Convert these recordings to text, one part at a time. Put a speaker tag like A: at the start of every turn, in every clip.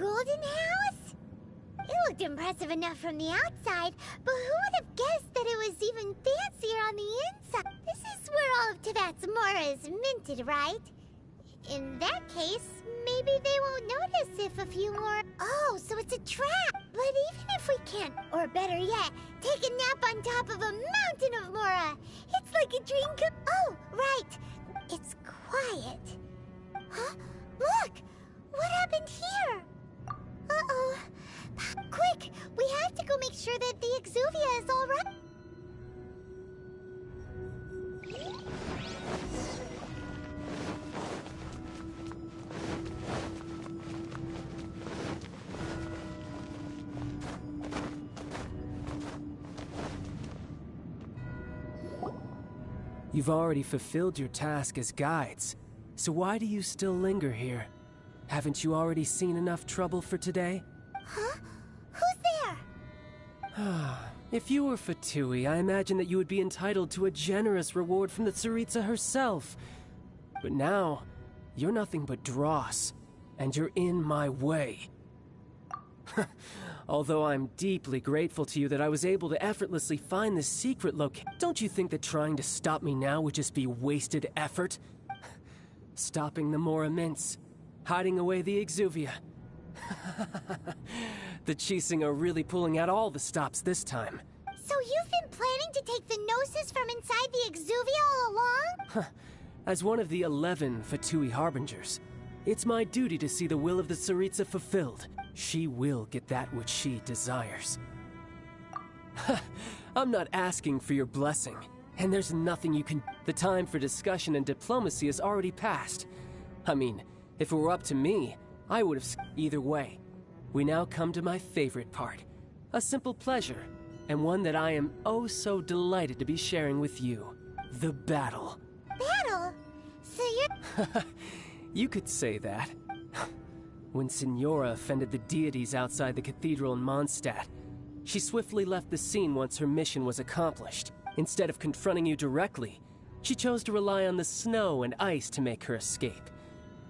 A: golden house? It looked impressive enough from the outside, but who would have guessed that it was even fancier on the inside? This is where all of Teyvat's mora is minted, right? In that case, maybe they won't notice if a few more... Oh, so it's a trap! But even if we can't, or better yet, take a nap on top of a mountain of mora, it's like a dream come... Oh, right! It's quiet. Huh? Look! What happened here? Uh-oh. Quick! We have to go make sure that the Exuvia is all right.
B: You've already fulfilled your task as guides, so why do you still linger here? Haven't you already seen enough trouble for today?
A: Huh? Who's there?
B: If you were Fatui, I imagine that you would be entitled to a generous reward from the Tsaritsa herself. But now, you're nothing but dross, and you're in my way. Although I'm deeply grateful to you that I was able to effortlessly find this secret location, don't you think that trying to stop me now would just be wasted effort? Stopping the Mora Mints, hiding away the Exuvia. The Chising are really pulling out all the stops this time.
A: So you've been planning to take the Gnosis from inside the Exuvia all along?
B: As one of the 11 Fatui Harbingers, it's my duty to see the will of the Tsaritsa fulfilled. She will get that which she desires. I'm not asking for your blessing, and there's nothing you can... The time for discussion and diplomacy has already passed. I mean, if it were up to me, I would have... Either way, we now come to my favorite part. A simple pleasure, and one that I am oh so delighted to be sharing with you. The battle.
A: Battle? So you're...
B: You could say that. When Signora offended the deities outside the cathedral in Mondstadt, she swiftly left the scene once her mission was accomplished. Instead of confronting you directly, she chose to rely on the snow and ice to make her escape.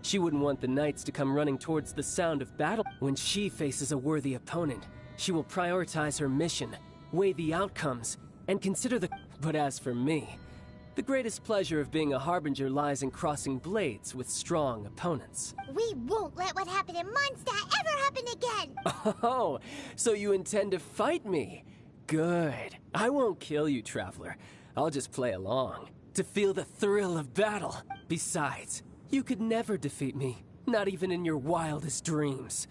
B: She wouldn't want the knights to come running towards the sound of battle. When she faces a worthy opponent, she will prioritize her mission, weigh the outcomes, and consider the... But as for me, the greatest pleasure of being a Harbinger lies in crossing blades with strong opponents.
A: We won't let what happened in Mondstadt ever happen again!
B: Oh, so you intend to fight me? Good. I won't kill you, Traveler. I'll just play along, to feel the thrill of battle. Besides, you could never defeat me, not even in your wildest dreams.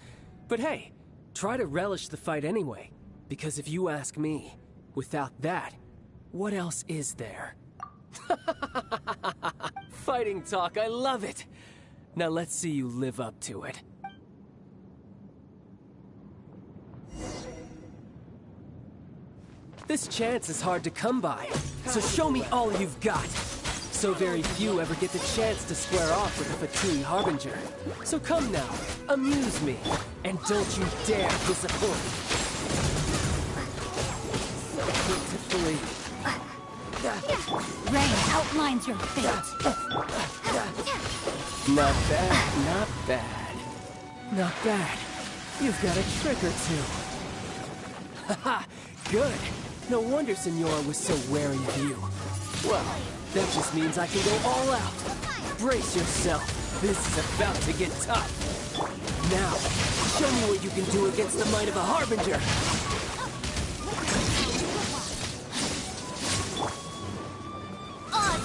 B: But hey, try to relish the fight anyway, because if you ask me, without that, what else is there? Fighting talk, I love it! Now let's see you live up to it. This chance is hard to come by, so show me all you've got. So very few ever get the chance to square off with a Fatui Harbinger. So come now, amuse me, and don't you dare disappoint. So quick to flee.
C: Rain outlines your fate.
B: Not bad, not bad. Not bad. You've got a trick or two. Haha, good. No wonder Signora was so wary of you. Well, that just means I can go all out. Brace yourself. This is about to get tough. Now, show me what you can do against the might of a Harbinger.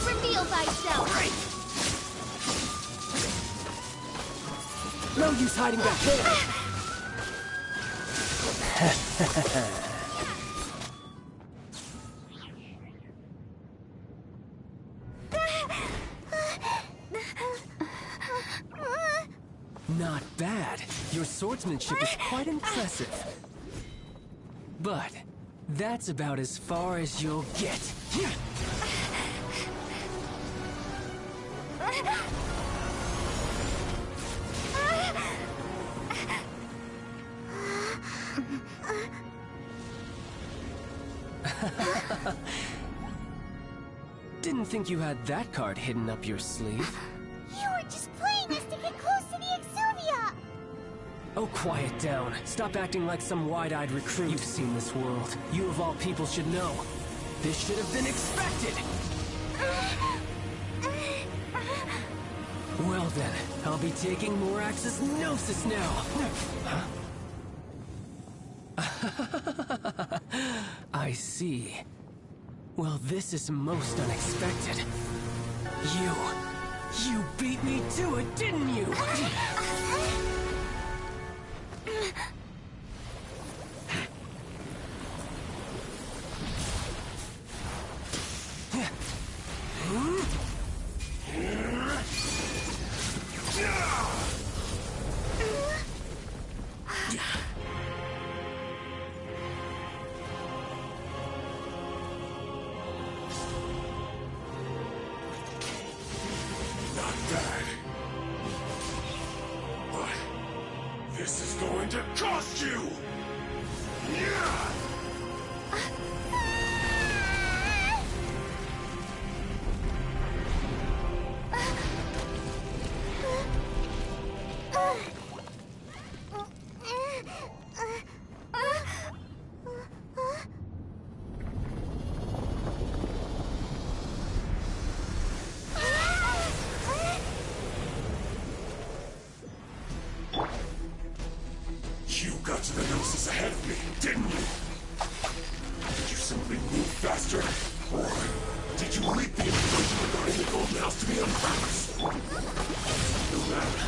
A: Reveal thyself!
B: No use hiding back there! Not bad. Your swordsmanship is quite impressive. But that's about as far as you'll get. Didn't think you had that card hidden up your sleeve.
A: You were just playing us to get close to the
B: Oh, quiet down. Stop acting like some wide-eyed recruit. You've seen this world. You of all people should know. This should have been expected! Well then, I'll be taking Morax's Gnosis now! Huh? I see. Well, this is most unexpected. You beat me to it, didn't you?
D: This is going to cost you! You got to the Gnosis ahead of me, didn't you? Did you simply move faster? Or did you leak the information regarding the Golden House to me on purpose? No matter.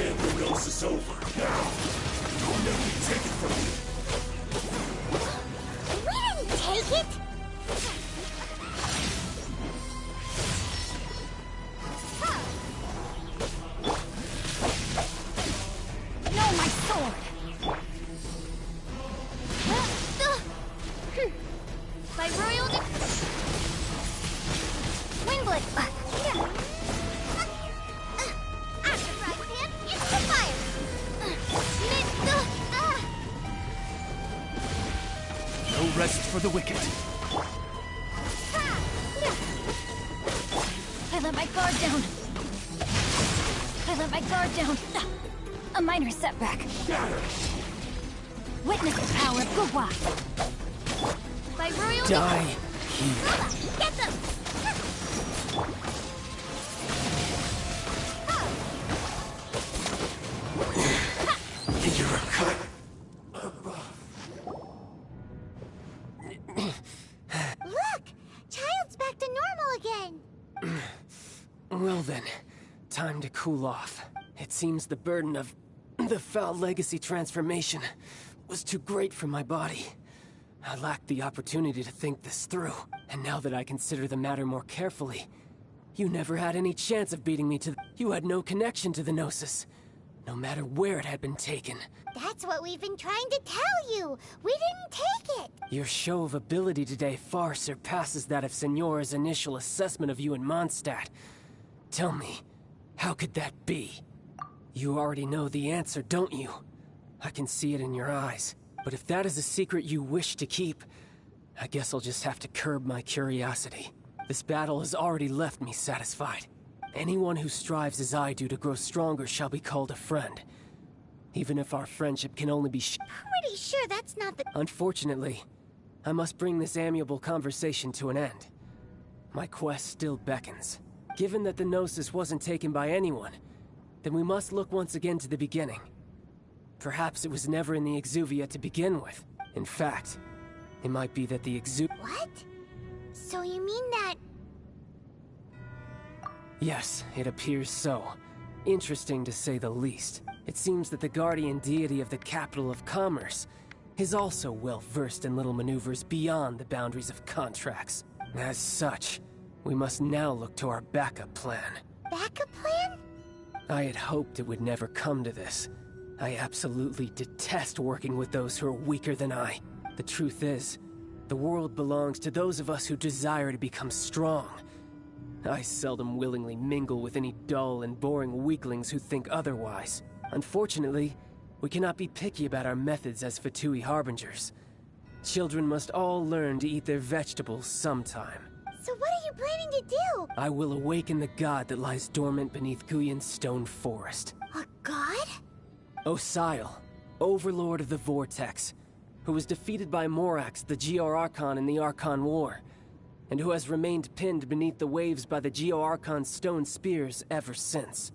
D: And the Gnosis over. Now, don't let me take it from you.
A: We didn't take it!
C: No, my sword!
A: By royal Windblade! After frying pan, into the fire!
B: No rest for the wicked.
C: I let my guard down. A minor setback. Witness the power of woah.
A: By royal
B: Die here.
A: Get them!
D: You're a cut.
A: Look! Child's back to normal again!
B: Well then, time to cool off. It seems the burden of the foul legacy transformation was too great for my body. I lacked the opportunity to think this through, and now that I consider the matter more carefully, you never had any chance of beating me to You had no connection to the Gnosis, no matter where it had been taken.
A: That's what we've been trying to tell you! We didn't take it!
B: Your show of ability today far surpasses that of Signora's initial assessment of you in Mondstadt. Tell me, how could that be? You already know the answer, don't you? I can see it in your eyes. But if that is a secret you wish to keep, I guess I'll just have to curb my curiosity. This battle has already left me satisfied. Anyone who strives as I do to grow stronger shall be called a friend. Even if our friendship can only be
A: Pretty sure that's not the—
B: Unfortunately, I must bring this amiable conversation to an end. My quest still beckons. Given that the Gnosis wasn't taken by anyone, then we must look once again to the beginning. Perhaps it was never in the Exuvia to begin with. In fact, it might be that the
A: What? So you mean that—
B: Yes, it appears so. Interesting to say the least. It seems that the guardian deity of the capital of commerce is also well versed in little maneuvers beyond the boundaries of contracts. As such, we must now look to our backup plan.
A: backup plan?
B: I had hoped it would never come to this. I absolutely detest working with those who are weaker than I. The truth is, the world belongs to those of us who desire to become strong. I seldom willingly mingle with any dull and boring weaklings who think otherwise. Unfortunately, we cannot be picky about our methods as Fatui Harbingers. Children must all learn to eat their vegetables sometime.
A: So what are you planning to do?
B: I will awaken the god that lies dormant beneath Guyon's stone forest.
A: A god?
B: Osile, Overlord of the Vortex, who was defeated by Morax, the Geo-Archon in the Archon War, and who has remained pinned beneath the waves by the Geo-Archon's stone spears ever since.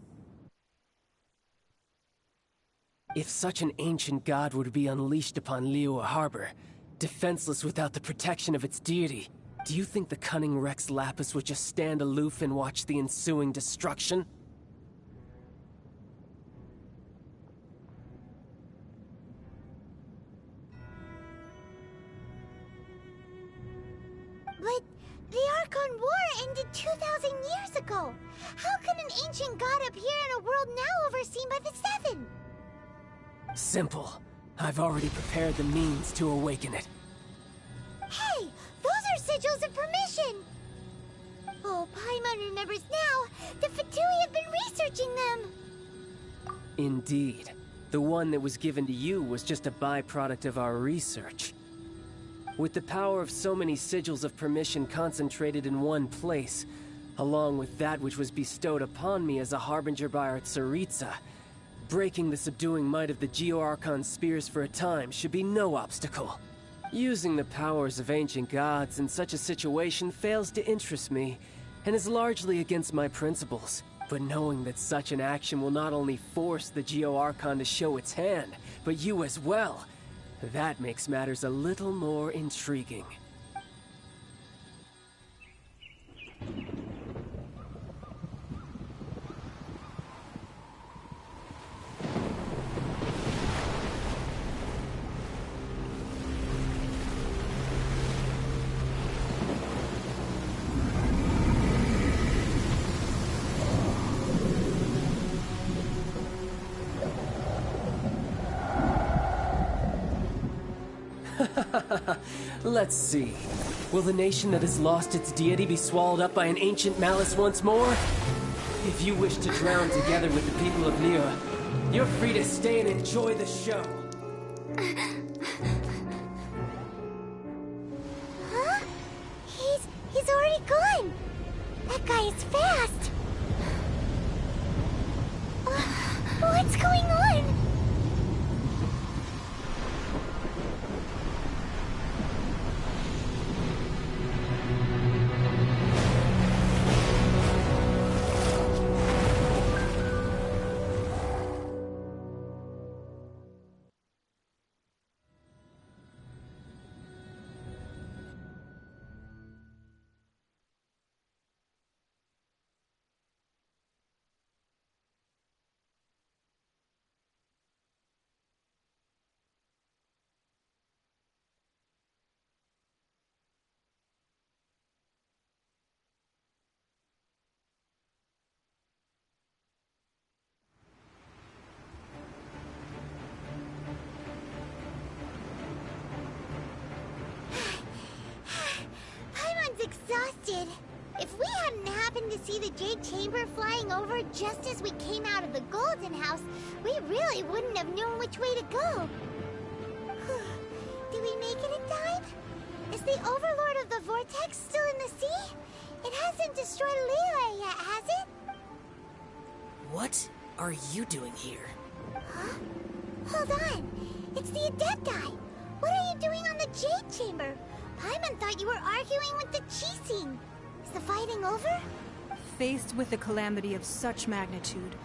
B: If such an ancient god were to be unleashed upon Liyue Harbor, defenseless without the protection of its deity, do you think the cunning Rex Lapis would just stand aloof and watch the ensuing destruction?
A: But the Archon War ended 2,000 years ago. How can an ancient god appear in a world now overseen by the Seven?
B: Simple. I've already prepared the means to awaken it.
A: Hey, those are sigils of permission! Oh, Paimon remembers now. The Fatui have been researching them.
B: Indeed. The one that was given to you was just a byproduct of our research. With the power of so many sigils of permission concentrated in one place, along with that which was bestowed upon me as a harbinger by our Tsaritsa, breaking the subduing might of the Geo-Archon spears for a time should be no obstacle. Using the powers of ancient gods in such a situation fails to interest me, and is largely against my principles. But knowing that such an action will not only force the Geo-Archon to show its hand, but you as well, that makes matters a little more intriguing. Let's see. Will the nation that has lost its deity be swallowed up by an ancient malice once more? If you wish to drown together with the people of Liyue, you're free to stay and enjoy the show.
A: Huh? He's already gone. That guy is fast. What's going on? Exhausted. If we hadn't happened to see the Jade Chamber flying over just as we came out of the Golden House, we really wouldn't have known which way to go. Did we make it in time? Is the Overlord of the Vortex still in the sea? It hasn't destroyed Liyue yet, has it?
E: What are you doing here?
A: Huh? Hold on. It's the Adepti. What are you doing on the Jade Chamber? Paimon thought you were arguing with the Chising. Is the fighting over?
F: Faced with a calamity of such magnitude,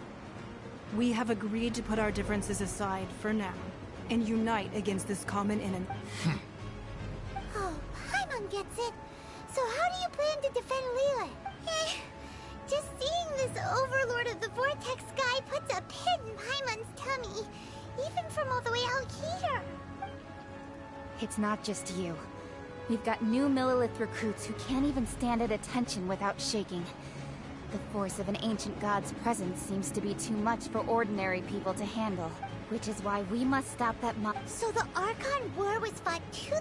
F: we have agreed to put our differences aside for now and unite against this common enemy.
A: Oh, Paimon gets it. So how do you plan to defend Liyue? Just seeing this Overlord of the Vortex guy puts a pit in Paimon's tummy, even from all the way out here.
C: It's not just you. We've got new Millilith recruits who can't even stand at attention without shaking. The force of an ancient god's presence seems to be too much for ordinary people to handle, which is why we must stop that
A: So the Archon War was fought 2,000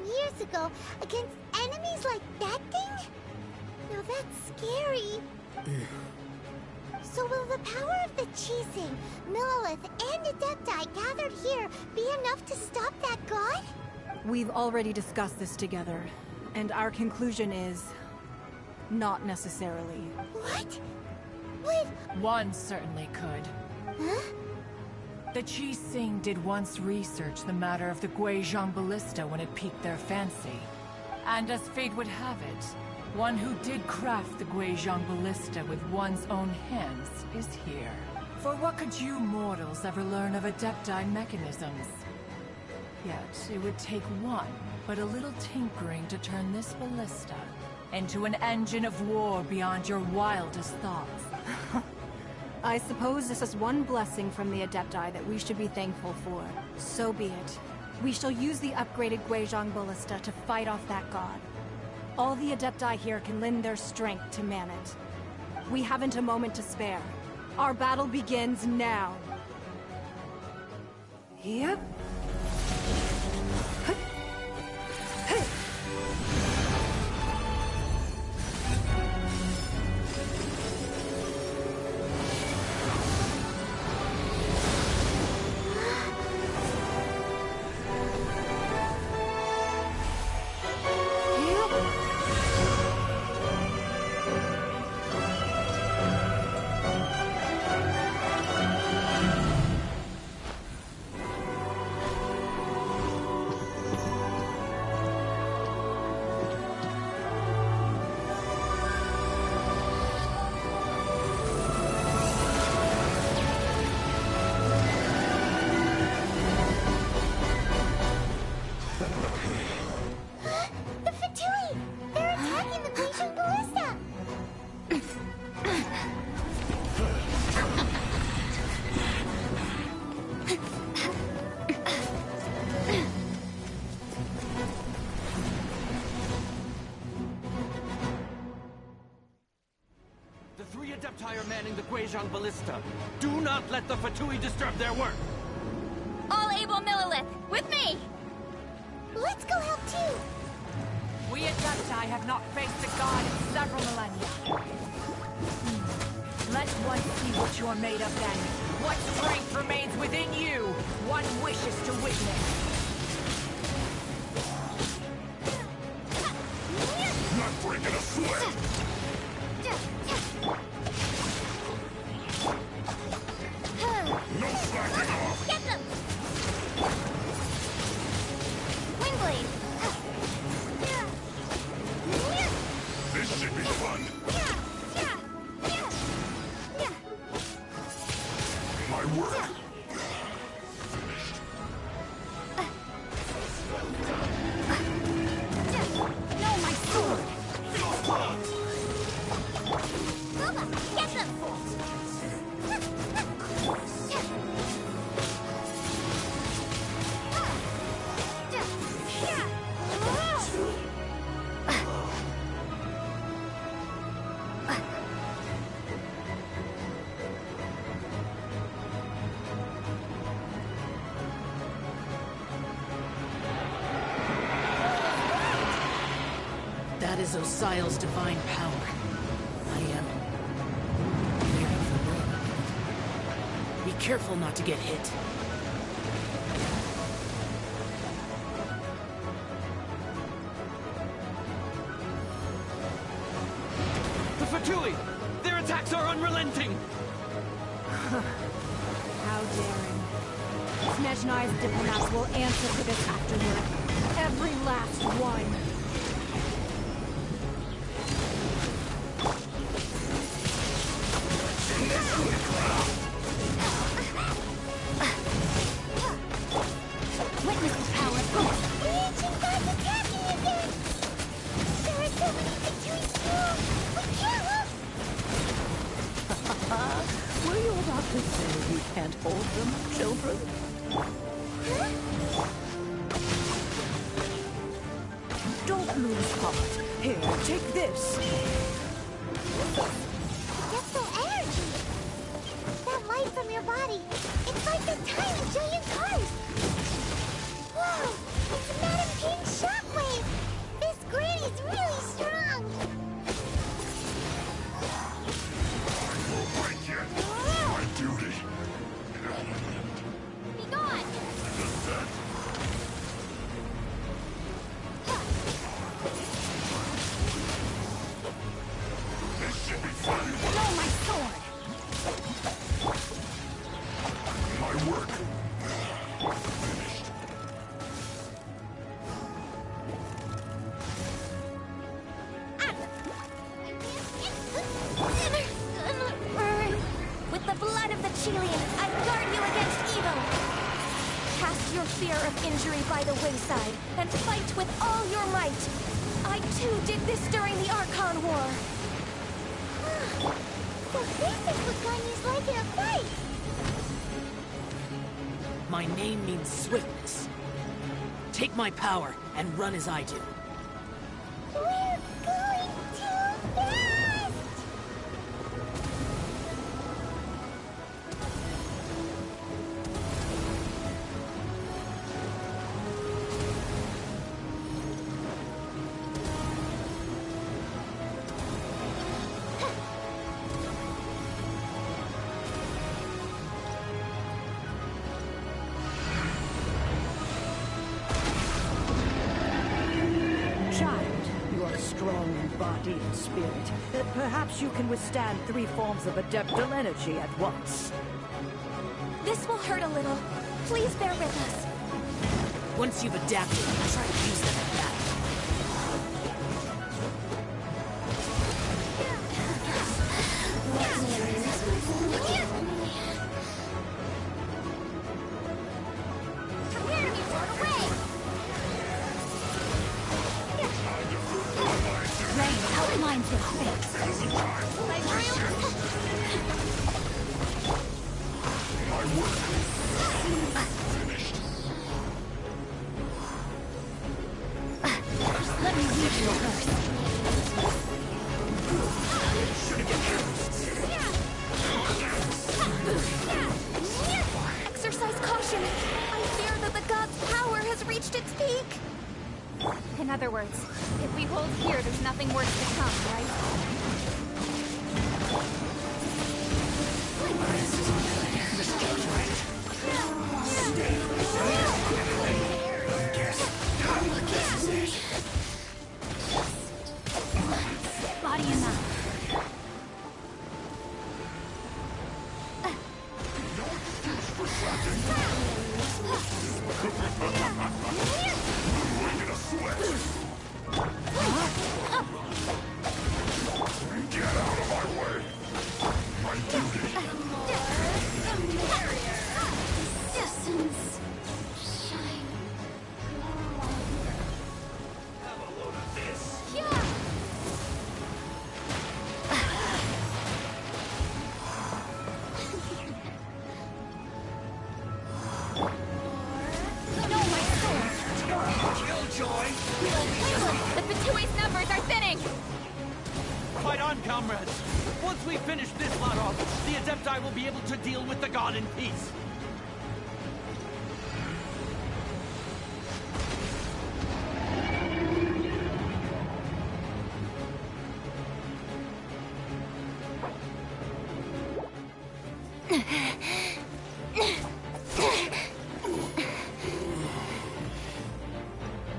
A: years ago against enemies like that thing? Now that's scary. So will the power of the Chising, Millilith, and Adepti gathered here be enough to stop that god?
F: We've already discussed this together, and our conclusion is... not necessarily.
A: What? What?
G: One certainly could.
A: Huh?
G: The Qi Sing did once research the matter of the Guizhong ballista when it piqued their fancy. And as fate would have it, one who did craft the Guizhong ballista with one's own hands is here. For what could you mortals ever learn of Adepti mechanisms? Yet, it would take one, but a little tinkering to turn this ballista into an engine of war beyond your wildest thoughts.
F: I suppose this is one blessing from the Adepti that we should be thankful for. So be it. We shall use the upgraded Guizhong ballista to fight off that god. All the Adepti here can lend their strength to man it. We haven't a moment to spare. Our battle begins now. Yep.
H: Adepti are manning the Guizhong ballista. Do not let the Fatui disturb their work.
C: All able Millilith, with me!
A: Let's go help too!
G: We Adepti have not faced a god in several millennia. Let one see what you're made of then. What strength remains within you? One wishes to witness.
D: Not breaking a sweat! No slacking off!
A: Get them! Windblade!
D: This should be fun! My work! Finished.
A: No, my sword! Bubba, get them!
E: That is Osial's divine power. I am very familiar. Be careful not to get hit.
H: The Fatui! Their attacks are unrelenting!
F: How daring. Snezhnai's diplomats will answer for this afterward. Every last one.
A: Witness the power of God! The ancient god's attacking again! There are so many victories too! We can't lose!
I: Were you about to say we can't hold them, children?
A: Huh?
I: Don't lose heart. Here, take this.
A: Depthal energy! That light from your body, it's like the tiny giant cars! Whoa! It's Madam King's shockwave! This granny's really strong!
D: I won't break yet. My duty.
A: Be gone!
D: Just that. This should be fun.
A: No, my sword!
D: My My work. Finished.
C: With the blood of the Chilean, I guard you against evil! Cast your fear of injury by the wayside, and fight with all your might! I too did this during the Archon War!
A: So this is what Ganya's like in a fight!
E: My name means swiftness. Take my power and run as I do.
A: We're going too fast!
I: Child, you are strong in body and spirit. Perhaps you can withstand 3 forms of adeptal energy at once.
C: This will hurt a little. Please bear with us.
E: Once you've adapted, try to use them in battle.
A: Prepare to be blown away!
C: Rain outlines your face.
D: My work. Finished.
C: Let me reach you first. Exercise caution. I fear that the god's power has reached its peak. In other words, if we hold here, there's nothing worse to come, right? Body and mind.
D: Breaking a sweat. Get out of my way. My duty.
A: Distance. Shine.
D: Have a load of this.
A: Yeah!
C: No, my soul!
H: Killjoy!
C: The Fatui's numbers are thinning!
H: Fight on, comrades! Once we finish this lot off, the Adepti will be able to deal with the god in peace.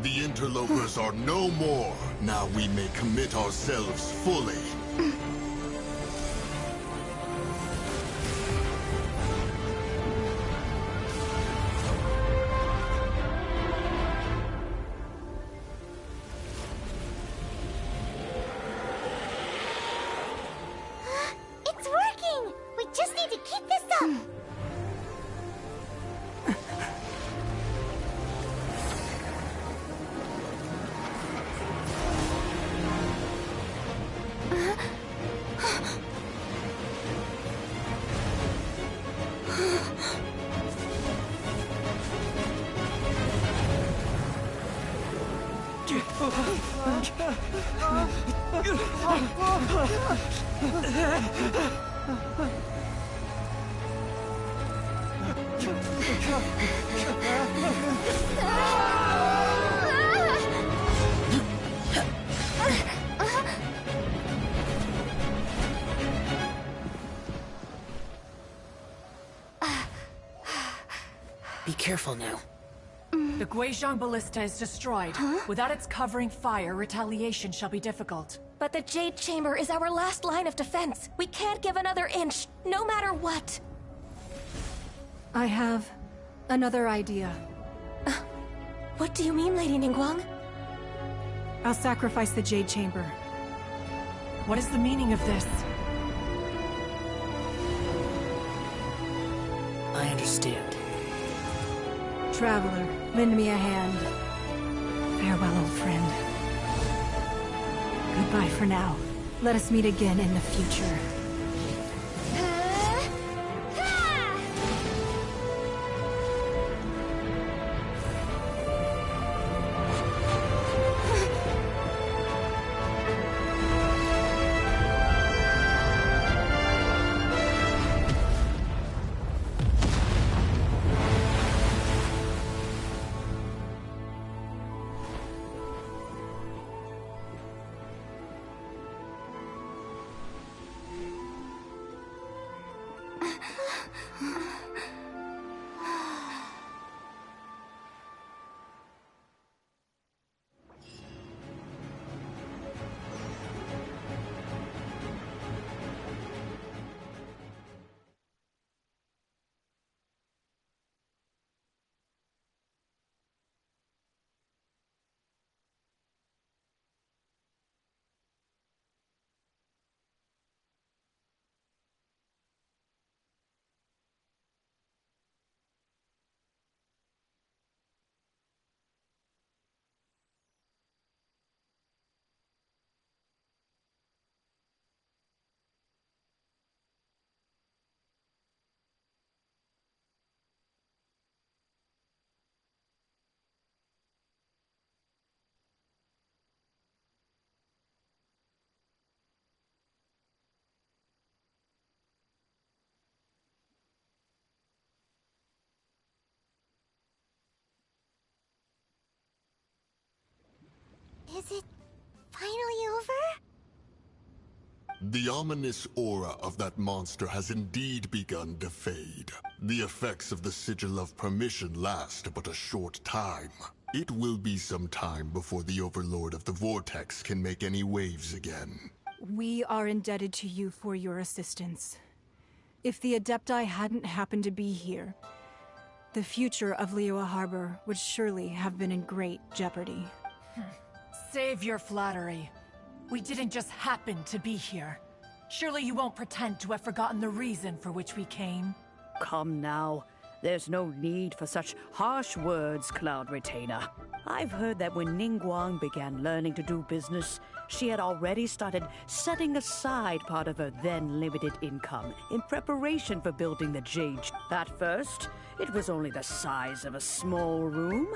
D: The interlopers are no more. Now we may commit ourselves fully.
A: It's working! We just need to keep this up!
E: Be careful now.
G: The Guizhong Ballista is destroyed. Without its covering fire, retaliation shall be difficult.
C: But the Jade Chamber is our last line of defense. We can't give another inch, no matter what.
F: I have another idea.
J: What do you mean, Lady Ningguang?
F: I'll sacrifice the Jade Chamber.
G: What is the meaning of this?
E: I understand.
F: Traveler, lend me a hand. Farewell, old friend. Goodbye for now. Let us meet again in the future.
A: Is it finally over?
D: The ominous aura of that monster has indeed begun to fade. The effects of the Sigil of Permission last but a short time. It will be some time before the Overlord of the Vortex can make any waves again.
F: We are indebted to you for your assistance. If the Adepti hadn't happened to be here, the future of Liyue Harbor would surely have been in great jeopardy.
G: Save your flattery. We didn't just happen to be here. Surely you won't pretend to have forgotten the reason for which we came.
I: Come now. There's no need for such harsh words, Cloud Retainer. I've heard that when Ningguang began learning to do business, she had already started setting aside part of her then limited income in preparation for building the Jade. At first, it was only the size of a small room,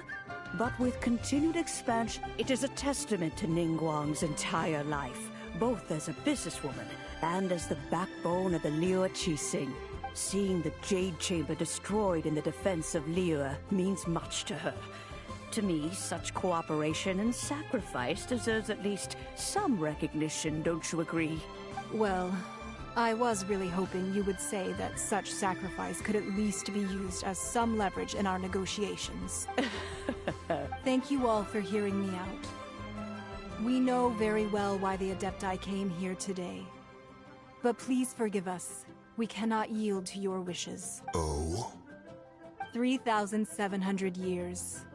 I: but with continued expansion, it is a testament to Ningguang's entire life, both as a businesswoman and as the backbone of the Liyue Qixing. Seeing the Jade Chamber destroyed in the defense of Liyue means much to her. To me, such cooperation and sacrifice deserves at least some recognition, don't you agree?
F: Well, I was really hoping you would say that such sacrifice could at least be used as some leverage in our negotiations. Thank you all for hearing me out. We know very well why the Adepti came here today. But please forgive us. We cannot yield to your wishes.
D: Oh?
F: 3,700 years.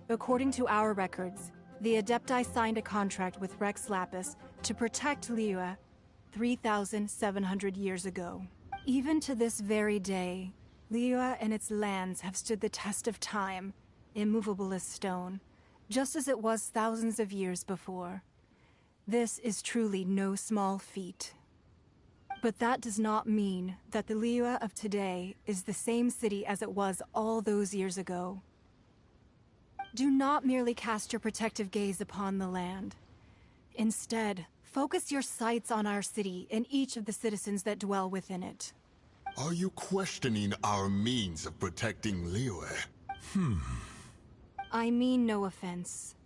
F: According to our records, the Adepti signed a contract with Rex Lapis to protect Liyue 3,700 years ago. Even to this very day, Liyue and its lands have stood the test of time, immovable as stone, just as it was thousands of years before. This is truly no small feat. But that does not mean that the Liyue of today is the same city as it was all those years ago. Do not merely cast your protective gaze upon the land. Instead, focus your sights on our city and each of the citizens that dwell within it.
D: Are you questioning our means of protecting Liyue?
F: I mean no offense.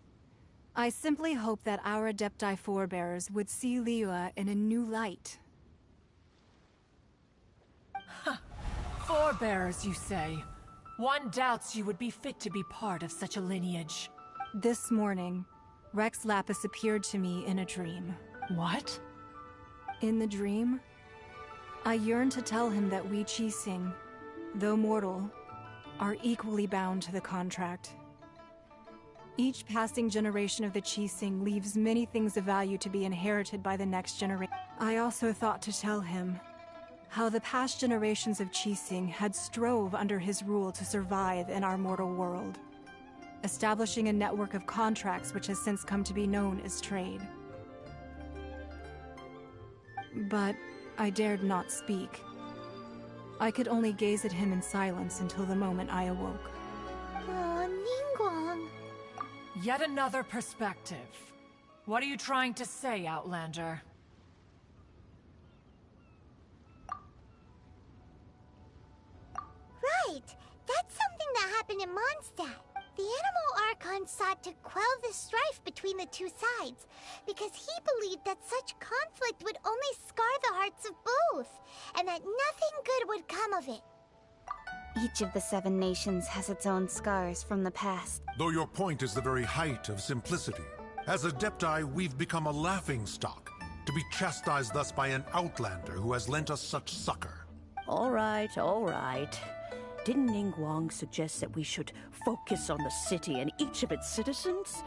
F: I simply hope that our Adepti forebears would see Liyue in a new light.
G: Forebears, you say? One doubts you would be fit to be part of such a lineage.
F: This morning, Rex Lapis appeared to me in a dream.
G: What?
F: In the dream, I yearned to tell him that we Qixing, though mortal, are equally bound to the contract. Each passing generation of the Qixing leaves many things of value to be inherited by the next generation. I also thought to tell him how the past generations of Qixing had strove under his rule to survive in our mortal world, establishing a network of contracts which has since come to be known as trade. But I dared not speak. I could only gaze at him in silence until the moment I awoke.
A: Oh, Ningguang.
G: Yet another perspective. What are you trying to say, Outlander?
A: Right! That's something that happened in Mondstadt. The animal Archon sought to quell the strife between the two sides, because he believed that such conflict would only scar the hearts of both, and that nothing good would come of it.
C: Each of the 7 nations has its own scars from the past.
D: Though your point is the very height of simplicity. As Adepti, we've become a laughingstock, to be chastised thus by an outlander who has lent us such succor.
I: All right, all right. Didn't Ningguang suggest that we should focus on the city and each of its citizens?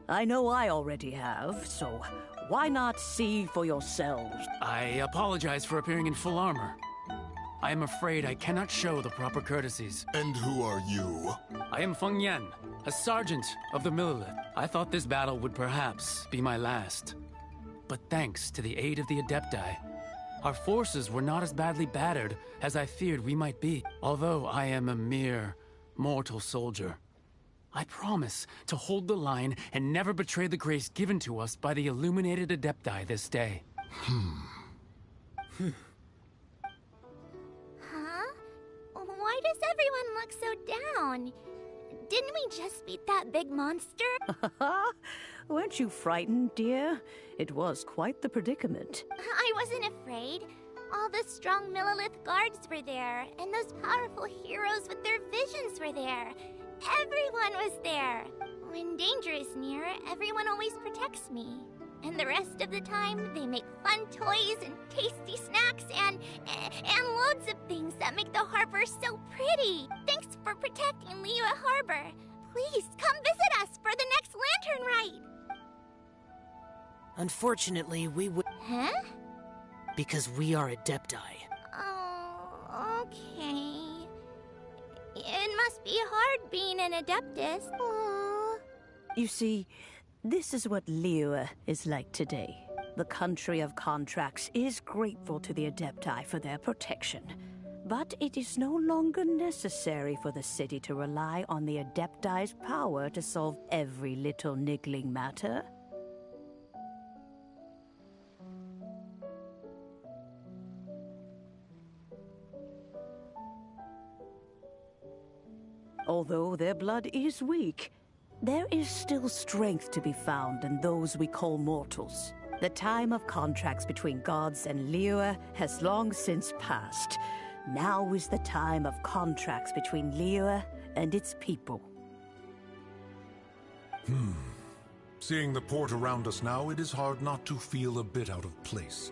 I: I know I already have, so why not see for yourselves?
K: I apologize for appearing in full armor. I am afraid I cannot show the proper courtesies.
D: And who are you?
K: I am Feng Yan, a sergeant of the Millelith. I thought this battle would perhaps be my last. But thanks to the aid of the Adepti, our forces were not as badly battered as I feared we might be. Although I am a mere mortal soldier, I promise to hold the line and never betray the grace given to us by the illuminated Adepti this day.
A: Huh? Why does everyone look so down? Didn't we just beat that big monster?
I: Weren't you frightened, dear? It was quite the predicament.
A: I wasn't afraid. All the strong Millelith guards were there, and those powerful heroes with their visions were there. Everyone was there. When danger is near, everyone always protects me. And the rest of the time, they make fun toys and tasty snacks and loads of things that make the harbor so pretty. Thanks for protecting Liyue Harbor. Please come visit us for the next lantern rite.
E: Unfortunately, we would...
A: Huh?
E: Because we are Adepti.
A: Oh, okay. It must be hard being an Adeptus. Aww.
I: You see, this is what Liyue is like today. The country of contracts is grateful to the Adepti for their protection. But it is no longer necessary for the city to rely on the Adepti's power to solve every little niggling matter. Although their blood is weak, there is still strength to be found in those we call mortals. The time of contracts between gods and Liyue has long since passed. Now is the time of contracts between Liyue and its people.
D: Seeing the port around us now, it is hard not to feel a bit out of place.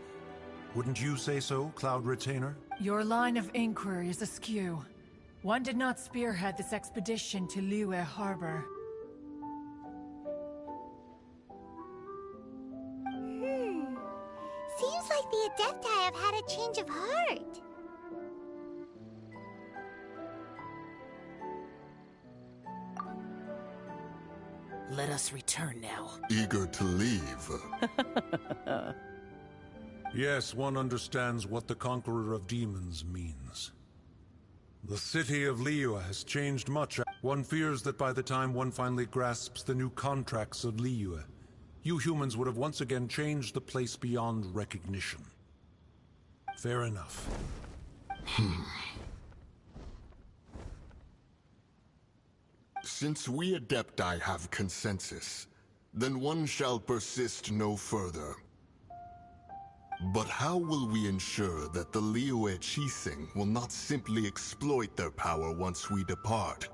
D: Wouldn't you say so, Cloud Retainer?
G: Your line of inquiry is askew. One did not spearhead this expedition to Liyue Harbor.
A: Seems like the Adepti have had a change of heart.
E: Let us return now.
D: Eager to leave. Yes, one understands what the Conqueror of Demons means. The city of Liyue has changed much. One fears that by the time one finally grasps the new contracts of Liyue, you humans would have once again changed the place beyond recognition. Fair enough.
L: Since we Adepti have consensus, then one shall persist no further. But how will we ensure that the Liyue Qixing will not simply exploit their power once we depart?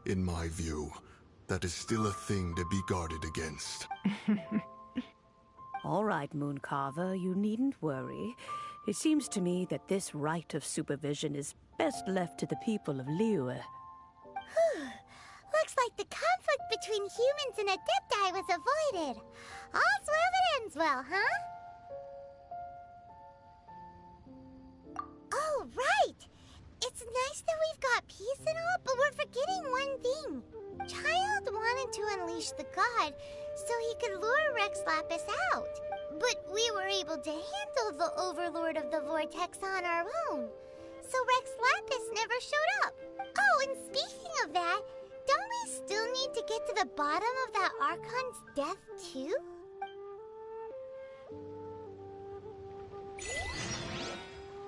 L: In my view, that is still a thing to be guarded against.
I: All right, Mooncarver, you needn't worry. It seems to me that this rite of supervision is best left to the people of Liyue.
A: Looks like the conflict between humans and Adepti was avoided. All's well that ends well, huh? Oh, right! It's nice that we've got peace and all, but we're forgetting one thing. Child wanted to unleash the god so he could lure Rex Lapis out. But we were able to handle the Overlord of the Vortex on our own. So Rex Lapis never showed up. Oh, and speaking of that, don't we still need to get to the bottom of that Archon's death, too?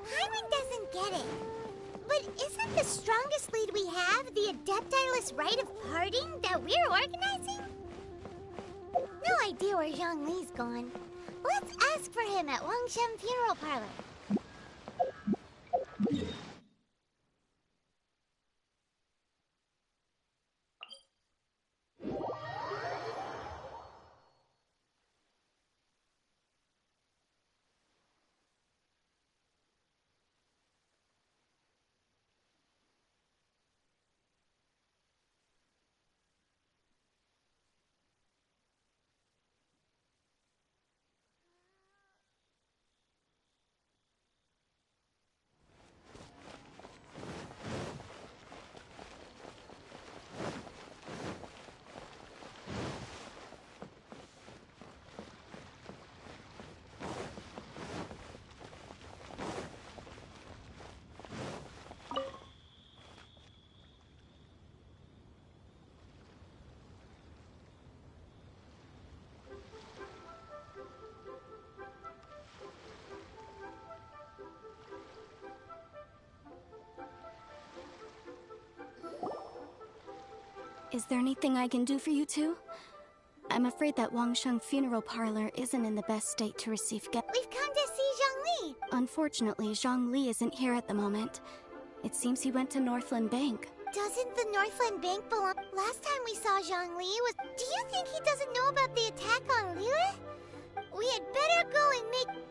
A: Paimon doesn't get it. But isn't the strongest lead we have the Adepti-less rite of parting that we're organizing? No idea where Zhongli's gone. Let's ask for him at Wangshan Funeral Parlor.
M: Is there anything I can do for you two? I'm afraid that Wangshan Funeral Parlor isn't in the best state to receive guests.
A: We've come to see Zhongli!
M: Unfortunately, Zhongli isn't here at the moment. It seems he went to Northland Bank.
A: Doesn't the Northland Bank belong? Last time we saw Zhongli was... Do you think he doesn't know about the attack on Liyue? We had better go and make...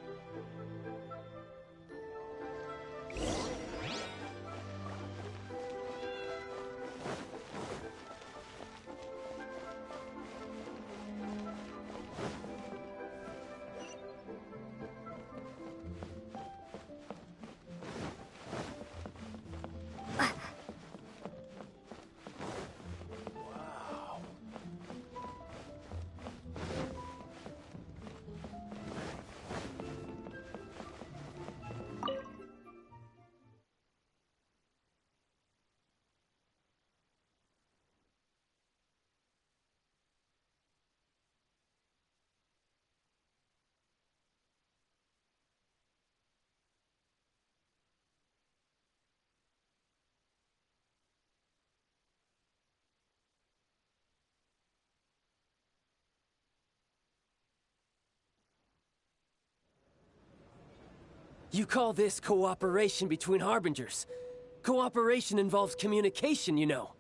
B: You call this cooperation between Harbingers? Cooperation involves communication, you know.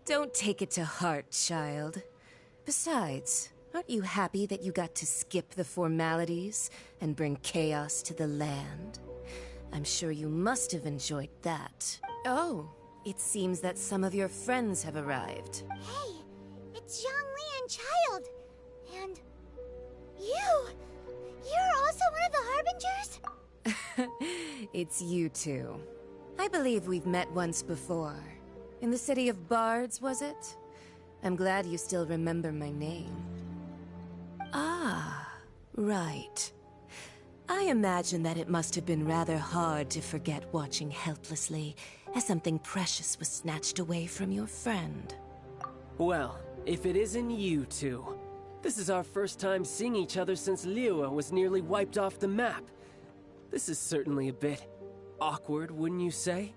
N: Don't take it to heart, child. Besides, aren't you happy that you got to skip the formalities and bring chaos to the land? I'm sure you must have enjoyed that. Oh, it seems that some of your friends have arrived.
A: Hey, it's Zhongli and Child. And... you! You're also one of the Harbingers?
N: It's you two. I believe we've met once before. In the city of Bards, was it? I'm glad you still remember my name. Ah, right. I imagine that it must have been rather hard to forget watching helplessly as something precious was snatched away from your friend.
B: Well, if it isn't you two. This is our first time seeing each other since Liyue was nearly wiped off the map. This is certainly a bit awkward, wouldn't you say?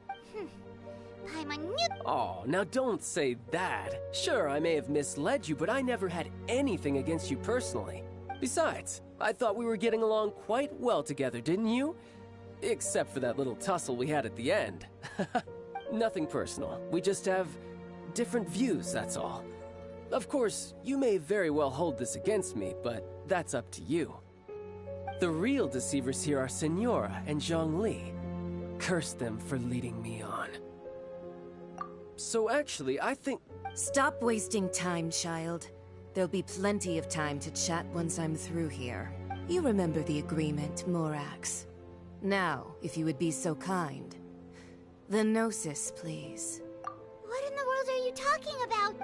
A: Paimon knew...
B: Oh, now don't say that. Sure, I may have misled you, but I never had anything against you personally. Besides, I thought we were getting along quite well together, didn't you? Except for that little tussle we had at the end. Nothing personal. We just have different views, that's all. Of course, you may very well hold this against me, but that's up to you. The real deceivers here are Senora and Zhongli. Curse them for leading me on. So actually, I think...
N: Stop wasting time, child. There'll be plenty of time to chat once I'm through here. You remember the agreement, Morax. Now, if you would be so kind. The Gnosis, please.
A: What in the world are you talking about?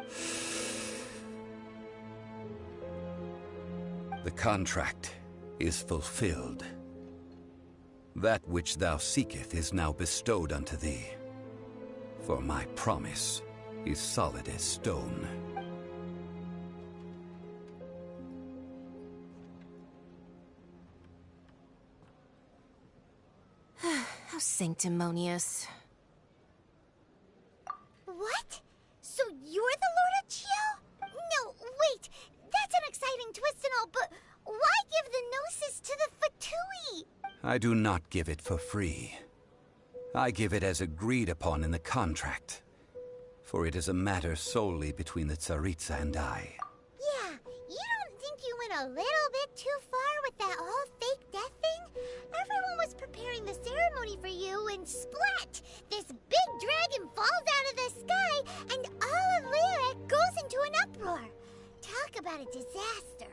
O: The contract is fulfilled. That which thou seeketh is now bestowed unto thee. For my promise is solid as stone.
N: How sanctimonious.
A: What? So you're the Lord of Chio? No, wait. That's an exciting twist and all, but why give the Gnosis to the Fatui?
O: I do not give it for free. I give it as agreed upon in the contract. For it is a matter solely between the Tsaritsa and I.
A: Yeah, you don't think you went a little bit too far with that whole fake death thing? Everyone was preparing the ceremony for you, and splat! This big dragon falls out of the sky, and all of Liyue goes into an uproar. Talk about a disaster.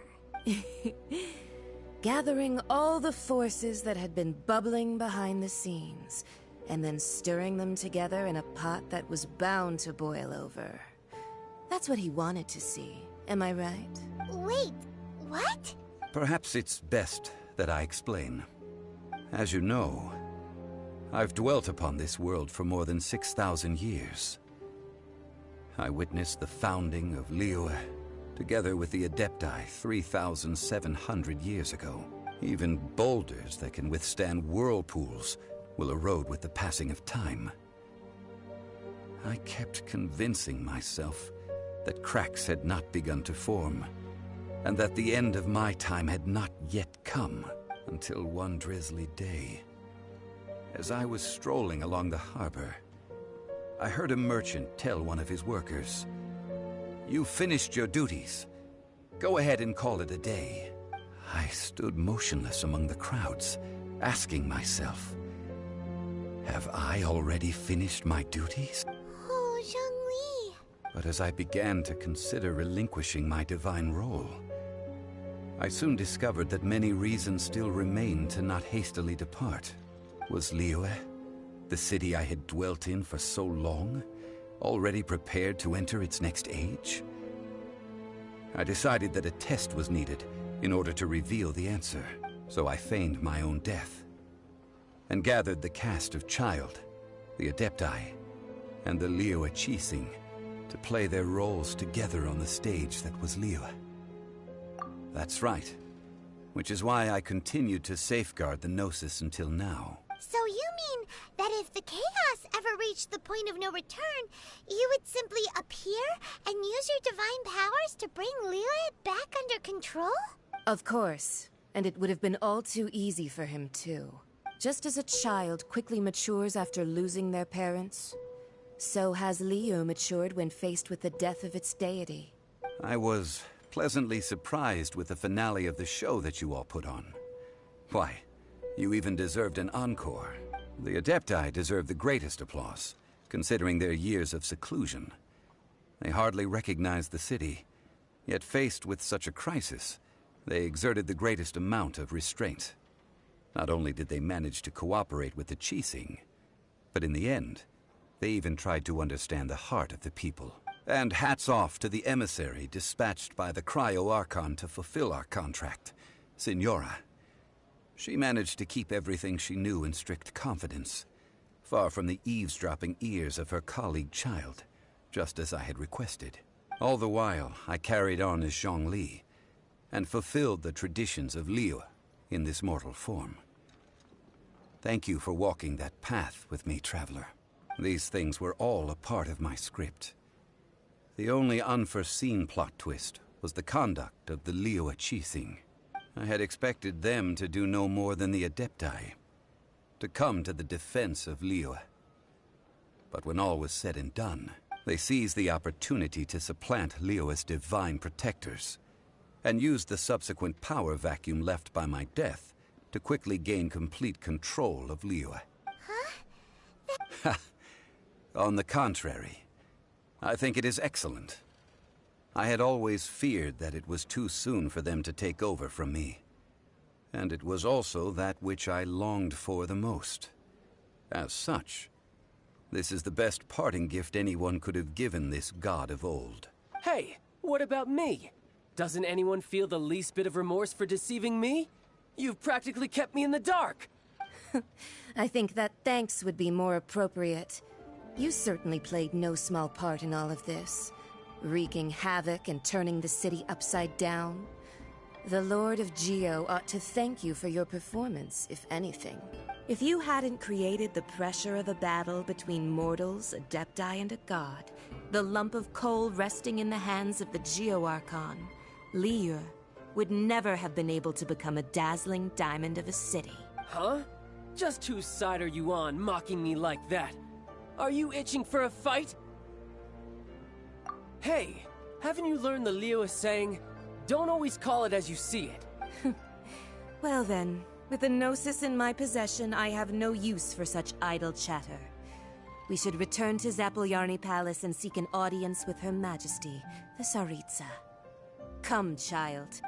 N: Gathering all the forces that had been bubbling behind the scenes, and then stirring them together in a pot that was bound to boil over. That's what he wanted to see, am I right?
A: Wait, what?
O: Perhaps it's best that I explain. As you know, I've dwelt upon this world for more than 6,000 years. I witnessed the founding of Liyue, together with the Adepti 3,700 years ago. Even boulders that can withstand whirlpools will erode with the passing of time. I kept convincing myself that cracks had not begun to form, and that the end of my time had not yet come, until one drizzly day. As I was strolling along the harbor, I heard a merchant tell one of his workers, "You've finished your duties. Go ahead and call it a day." I stood motionless among the crowds, asking myself, have I already finished my duties?
A: Oh, Zhongli.
O: But as I began to consider relinquishing my divine role, I soon discovered that many reasons still remained to not hastily depart. Was Liyue, the city I had dwelt in for so long, already prepared to enter its next age? I decided that a test was needed in order to reveal the answer, so I feigned my own death, and gathered the cast of Child, the Adepti, and the Liyue Chising to play their roles together on the stage that was Liyue. That's right, which is why I continued to safeguard the Gnosis until now.
A: So you mean that if the chaos ever reached the point of no return, you would simply appear and use your divine powers to bring Liyue back under control?
N: Of course, and it would have been all too easy for him too. Just as a child quickly matures after losing their parents, so has Liyue matured when faced with the death of its deity.
O: I was pleasantly surprised with the finale of the show that you all put on. Why, you even deserved an encore. The Adepti deserve the greatest applause, considering their years of seclusion. They hardly recognized the city, yet faced with such a crisis, they exerted the greatest amount of restraint. Not only did they manage to cooperate with the Chising, but in the end, they even tried to understand the heart of the people. And hats off to the emissary dispatched by the Cryo-Archon to fulfill our contract, Signora. She managed to keep everything she knew in strict confidence, far from the eavesdropping ears of her colleague Child, just as I had requested. All the while, I carried on as Zhongli, and fulfilled the traditions of Liyue in this mortal form. Thank you for walking that path with me, Traveler. These things were all a part of my script. The only unforeseen plot twist was the conduct of the Liyue Chising. I had expected them to do no more than the Adepti, to come to the defense of Liyue. But when all was said and done, they seized the opportunity to supplant Liyue's divine protectors, and used the subsequent power vacuum left by my death to quickly gain complete control of Liyue.
A: Huh? that...
O: On the contrary, I think it is excellent. I had always feared that it was too soon for them to take over from me. And it was also that which I longed for the most. As such, this is the best parting gift anyone could have given this god of old.
B: Hey, what about me? Doesn't anyone feel the least bit of remorse for deceiving me? You've practically kept me in the dark.
N: I think that thanks would be more appropriate. You certainly played no small part in all of this, wreaking havoc and turning the city upside down. The Lord of Geo ought to thank you for your performance, if anything. If you hadn't created the pressure of a battle between mortals, adepti, and a god, the lump of coal resting in the hands of the Geo Archon, Liyue, would never have been able to become a dazzling diamond of a city.
B: Huh? Just whose side are you on, mocking me like that? Are you itching for a fight? Hey, haven't you learned the Liyue saying, don't always call it as you see it?
N: Well then, with the Gnosis in my possession, I have no use for such idle chatter. We should return to Zapoljarny Palace and seek an audience with Her Majesty, the Tsaritsa. Come, child.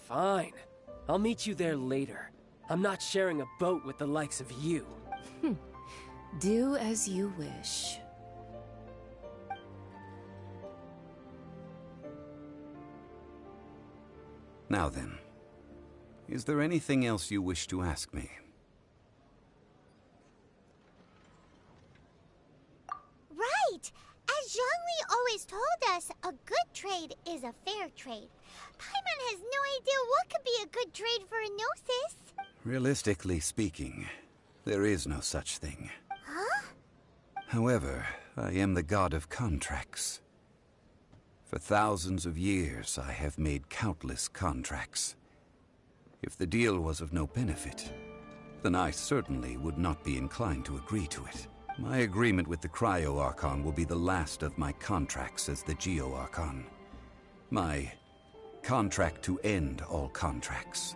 B: Fine. I'll meet you there later. I'm not sharing a boat with the likes of you.
N: Do as you wish.
O: Now then, is there anything else you wish to ask me?
A: Right! As Zhongli always told us, a good trade is a fair trade. Paimon has no idea what could be a good trade for a Gnosis.
O: Realistically speaking, there is no such thing.
A: Huh?
O: However, I am the god of contracts. For thousands of years, I have made countless contracts. If the deal was of no benefit, then I certainly would not be inclined to agree to it. My agreement with the Cryo Archon will be the last of my contracts as the Geo Archon. My contract to end all contracts.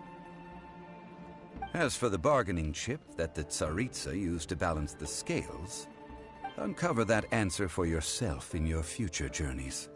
O: As for the bargaining chip that the Tsaritsa used to balance the scales, uncover that answer for yourself in your future journeys.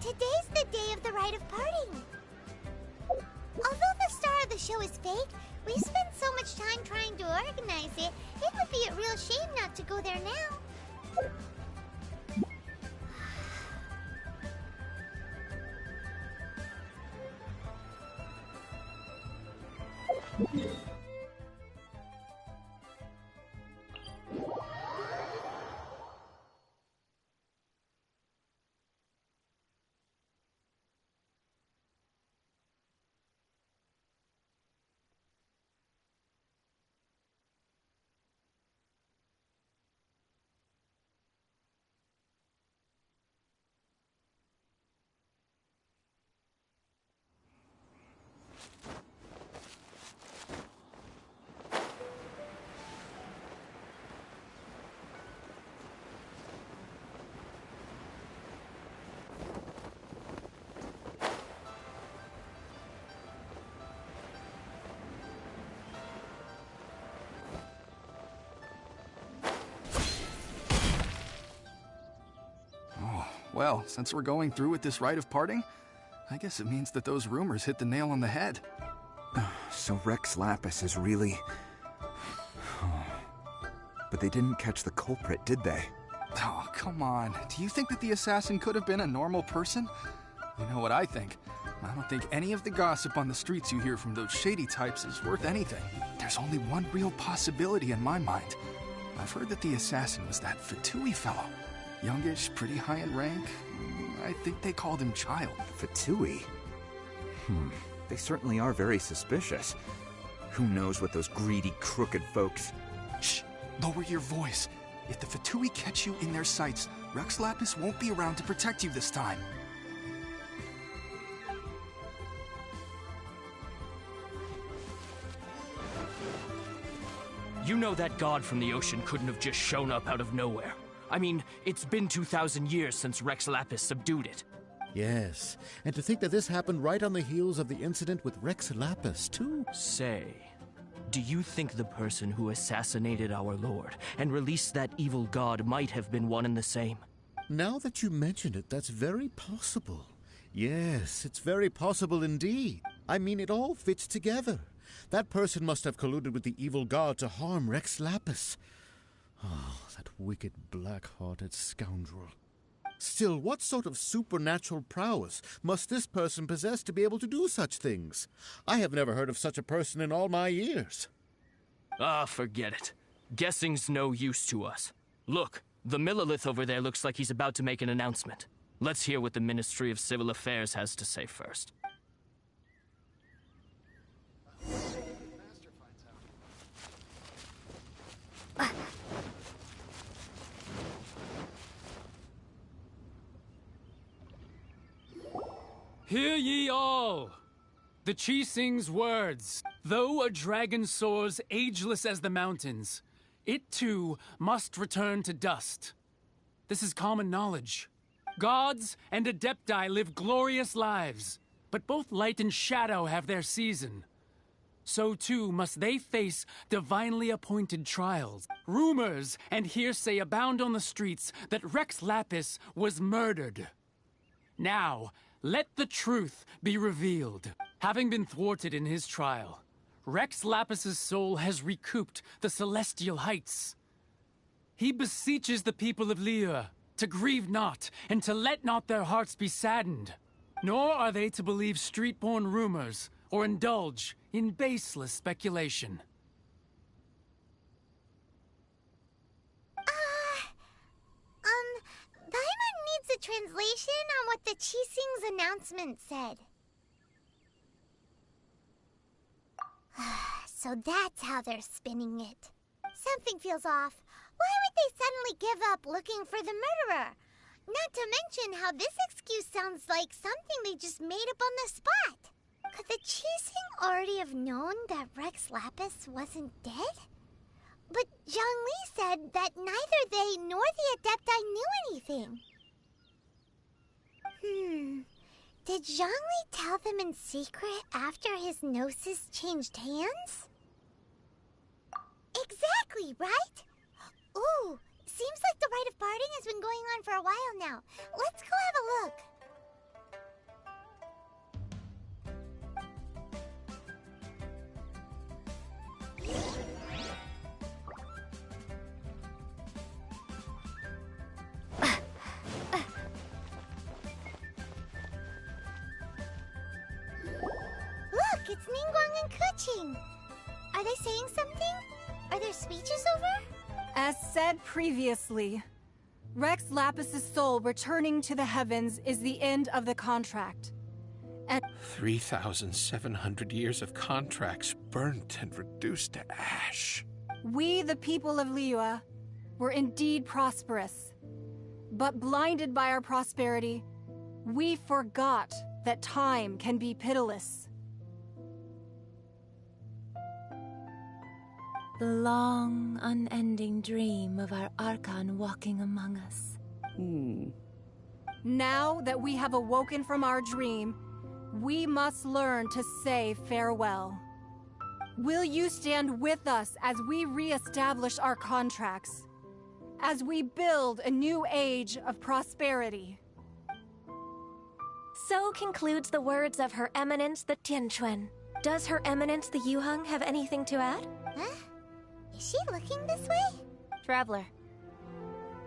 A: Today's the day of the rite of parting. Although the star of the show is fake, we spent so much time trying to organize it, it would be a real shame not to go there now.
P: Well, since we're going through with this rite of parting, I guess it means that those rumors hit the nail on the head.
Q: So Rex Lapis is really... But they didn't catch the culprit, did they?
P: Oh, come on. Do you think that the assassin could have been a normal person? You know what I think. I don't think any of the gossip on the streets you hear from those shady types is worth anything. There's only one real possibility in my mind. I've heard that the assassin was that Fatui fellow. Youngish, pretty high in rank. I think they called him Child.
Q: Fatui? They certainly are very suspicious. Who knows what those greedy, crooked folks...
P: Shh! Lower your voice. If the Fatui catch you in their sights, Rex Lapis won't be around to protect you this time.
H: You know that god from the ocean couldn't have just shown up out of nowhere. I mean, it's been 2,000 years since Rex Lapis subdued it.
R: Yes, and to think that this happened right on the heels of the incident with Rex Lapis, too.
H: Say, do you think the person who assassinated our lord and released that evil god might have been one and the same?
R: Now that you mention it, that's very possible. Yes, it's very possible indeed. I mean, it all fits together. That person must have colluded with the evil god to harm Rex Lapis. Oh, that wicked, black-hearted scoundrel. Still, what sort of supernatural prowess must this person possess to be able to do such things? I have never heard of such a person in all my years.
H: Ah, forget it. Guessing's no use to us. Look, the Millilith over there looks like he's about to make an announcement. Let's hear what the Ministry of Civil Affairs has to say first.
K: Hear ye all! The Qixing's words. Though a dragon soars ageless as the mountains, it too must return to dust. This is common knowledge. Gods and Adepti live glorious lives, but both light and shadow have their season. So too must they face divinely appointed trials. Rumors and hearsay abound on the streets that Rex Lapis was murdered. Now, let the truth be revealed. Having been thwarted in his trial, Rex Lapis's soul has recouped the celestial heights. He beseeches the people of Liyue to grieve not and to let not their hearts be saddened. Nor are they to believe street-born rumors or indulge in baseless speculation.
A: Paimon needs a translation on what the Qixing's announcement said. So that's how they're spinning it. Something feels off. Why would they suddenly give up looking for the murderer? Not to mention how this excuse sounds like something they just made up on the spot. Could the Qixing already have known that Rex Lapis wasn't dead? But Zhongli said that neither they nor the Adepti knew anything. Did Zhongli tell them in secret after his gnosis changed hands? Exactly, right? Ooh, seems like the rite of parting has been going on for a while now. Let's go have a look. Look, it's Ningguang and Keqing. Are they saying something? Are there speeches over?
F: As said previously, Rex Lapis's soul returning to the heavens is the end of the contract.
S: 3,700 years of contracts burnt and reduced to ash.
F: We, the people of Liyue, were indeed prosperous. But blinded by our prosperity, we forgot that time can be pitiless.
T: The long, unending dream of our Archon walking among us.
F: Now that we have awoken from our dream, we must learn to say farewell. Will you stand with us as we re-establish our contracts? As we build a new age of prosperity?
J: So concludes the words of Her Eminence the Tianquan. Does Her Eminence the Yuheng have anything to add?
A: Huh? Is she looking this way?
C: Traveler.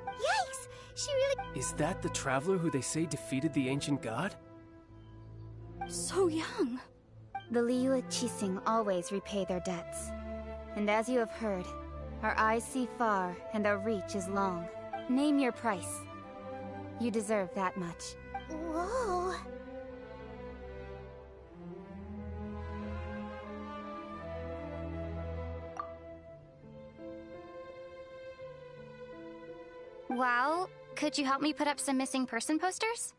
A: Yikes! She really...
B: Is that the traveler who they say defeated the ancient god?
M: So young.
C: The Liyue Qixing always repay their debts. And as you have heard, our eyes see far and our reach is long. Name your price. You deserve that much.
A: Whoa.
M: Well, could you help me put up some missing person posters?